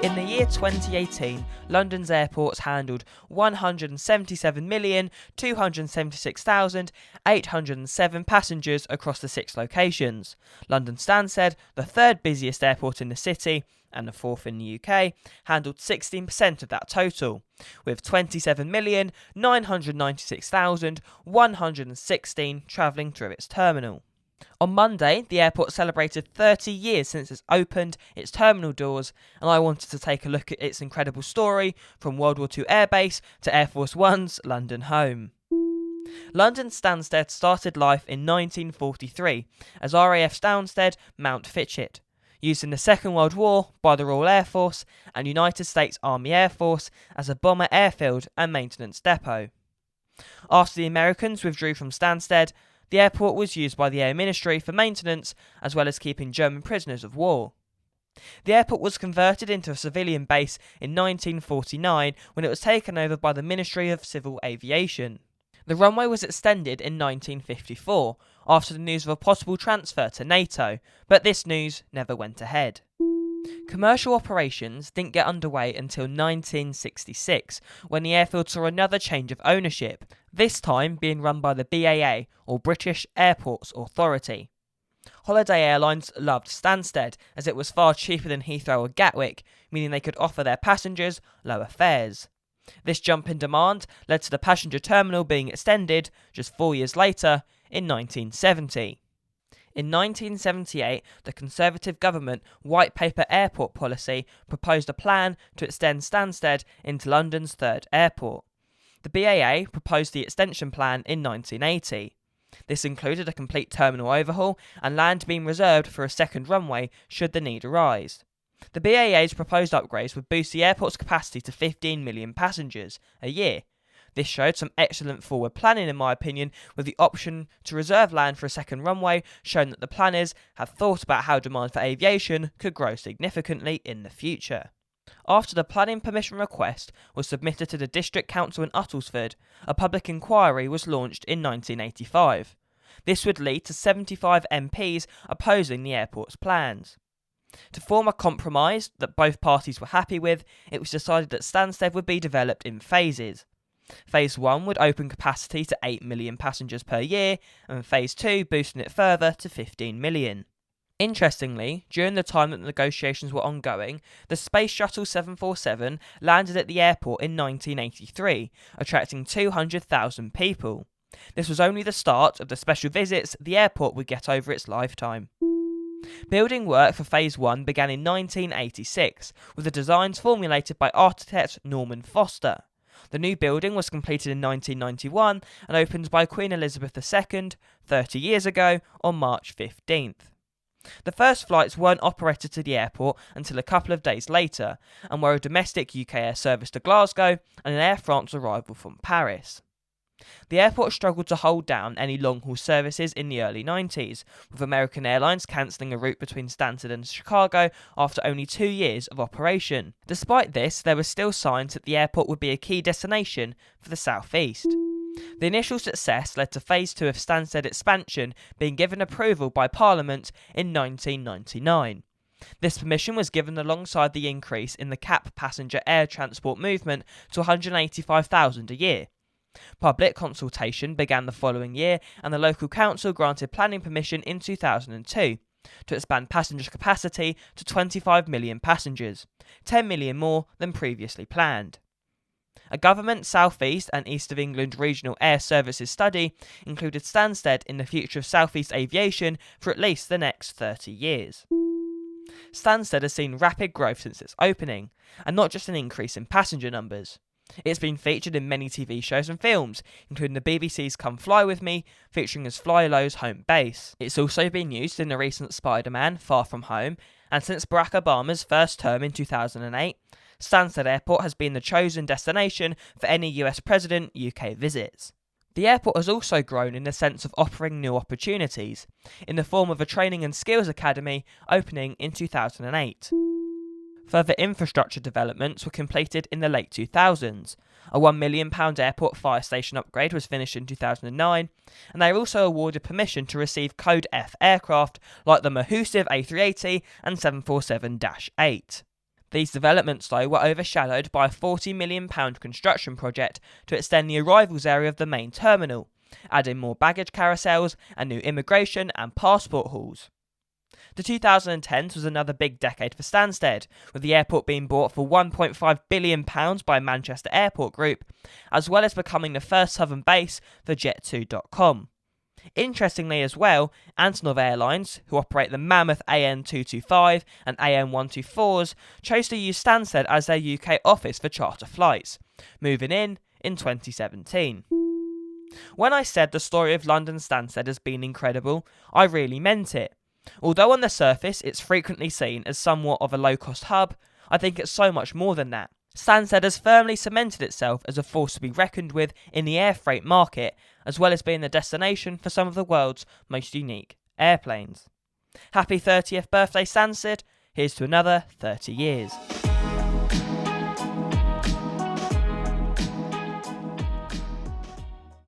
In the year 2018, London's airports handled 177,276,807 passengers across the 6 locations. London Stansted, the third busiest airport in the city and the fourth in the UK, handled 16% of that total, with 27,996,116 travelling through its terminal. On Monday, the airport celebrated 30 years since it's opened its terminal doors, and I wanted to take a look at its incredible story from World War II airbase to Air Force One's London home. London Stansted started life in 1943 as RAF Stansted Mount Fitchett, used in the Second World War by the Royal Air Force and United States Army Air Force as a bomber airfield and maintenance depot. After the Americans withdrew from Stansted, the airport was used by the Air Ministry for maintenance as well as keeping German prisoners of war. The airport was converted into a civilian base in 1949 when it was taken over by the Ministry of Civil Aviation. The runway was extended in 1954 after the news of a possible transfer to NATO, but this news never went ahead. Commercial operations didn't get underway until 1966, when the airfield saw another change of ownership, this time being run by the BAA, or British Airports Authority. Holiday airlines loved Stansted, as it was far cheaper than Heathrow or Gatwick, meaning they could offer their passengers lower fares. This jump in demand led to the passenger terminal being extended just 4 years later, in 1970. In 1978, the Conservative government White Paper Airport Policy proposed a plan to extend Stansted into London's third airport. The BAA proposed the extension plan in 1980. This included a complete terminal overhaul and land being reserved for a second runway should the need arise. The BAA's proposed upgrades would boost the airport's capacity to 15 million passengers a year. This showed some excellent forward planning in my opinion, with the option to reserve land for a second runway showing that the planners had thought about how demand for aviation could grow significantly in the future. After the planning permission request was submitted to the District Council in Uttlesford, a public inquiry was launched in 1985. This would lead to 75 MPs opposing the airport's plans. To form a compromise that both parties were happy with, it was decided that Stansted would be developed in phases. Phase 1 would open capacity to 8 million passengers per year, and Phase 2 boosting it further to 15 million. Interestingly, during the time that the negotiations were ongoing, the Space Shuttle 747 landed at the airport in 1983, attracting 200,000 people. This was only the start of the special visits the airport would get over its lifetime. Building work for Phase 1 began in 1986, with the designs formulated by architect Norman Foster. The new building was completed in 1991 and opened by Queen Elizabeth II 30 years ago on March 15th. The first flights weren't operated to the airport until a couple of days later, and were a domestic UK air service to Glasgow and an Air France arrival from Paris. The airport struggled to hold down any long-haul services in the early 90s, with American Airlines cancelling a route between Stansted and Chicago after only 2 years of operation. Despite this, there were still signs that the airport would be a key destination for the South East. The initial success led to Phase 2 of Stansted expansion being given approval by Parliament in 1999. This permission was given alongside the increase in the cap passenger air transport movement to 185,000 a year. Public consultation began the following year, and the local council granted planning permission in 2002 to expand passenger capacity to 25 million passengers, 10 million more than previously planned. A government South East and East of England regional air services study included Stansted in the future of South East aviation for at least the next 30 years. Stansted has seen rapid growth since its opening, and not just an increase in passenger numbers. It's been featured in many TV shows and films, including the BBC's Come Fly With Me, featuring as Fly Low's home base. It's also been used in the recent Spider-Man Far From Home, and since Barack Obama's first term in 2008, Stansted Airport has been the chosen destination for any US president UK visits. The airport has also grown in the sense of offering new opportunities, in the form of a training and skills academy opening in 2008. Further infrastructure developments were completed in the late 2000s. A £1 million airport fire station upgrade was finished in 2009, and they were also awarded permission to receive Code F aircraft like the Mahusiv A380 and 747-8. These developments, though, were overshadowed by a £40 million construction project to extend the arrivals area of the main terminal, adding more baggage carousels and new immigration and passport halls. The 2010s was another big decade for Stansted, with the airport being bought for £1.5 billion by Manchester Airport Group, as well as becoming the first southern base for Jet2.com. Interestingly as well, Antonov Airlines, who operate the mammoth AN225 and AN124s, chose to use Stansted as their UK office for charter flights, moving in 2017. When I said the story of London Stansted has been incredible, I really meant it. Although on the surface it's frequently seen as somewhat of a low-cost hub, I think it's so much more than that. Stansted has firmly cemented itself as a force to be reckoned with in the air freight market, as well as being the destination for some of the world's most unique airplanes. Happy 30th birthday, Stansted. Here's to another 30 years.